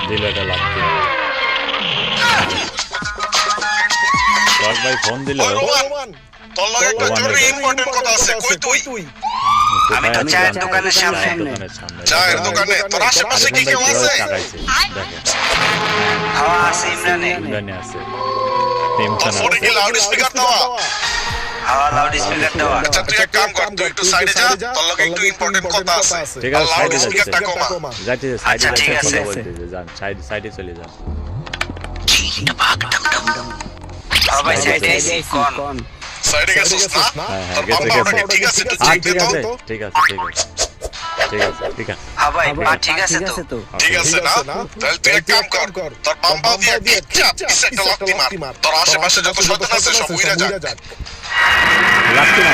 দিলটা লাগবে ভাই ফোন দিল তোর লগে একটা জরুরি ইম্পর্টেন্ট কথা আছে কই তুই আমি তো চায়ের দোকানের সামনে চায়ের দোকানে তোর আশেপাশে কি কেউ আছে হাওয়া আছে ইমরানে আছে তোর ফোনে কি লাউড স্পিকার দেওয়া হাওয়া লাউড স্পিকার দেওয়া আচ্ছা তুই এক কাম কর তুই একটু সাইডে যা তোর লগে একটু ইম্পর্টেন্ট কথা আছে ঠিক আছে লাউড সাইডে স্পিকারটা কমা যাইতে আচ্ছা, ঠিক আছে। যান সাইডে চলে যান হাওয়া ভাই সাইডে আইছি কোন সাইডে গেছিস না তোর গেছে বাবা কি ঠিক আছে একটু চেক দে তো ঠিক আছে হাওয়া ভাই মা ঠিক আছে তো ঠিক আছে না তাহলে তুই এক কাম কর তোর বাম্পা দিয়ে ইচ্ছা একটা লাত্তি মার তোর আশেপাশে যত শয়তান আছে সব উইরা যাক লাগছে না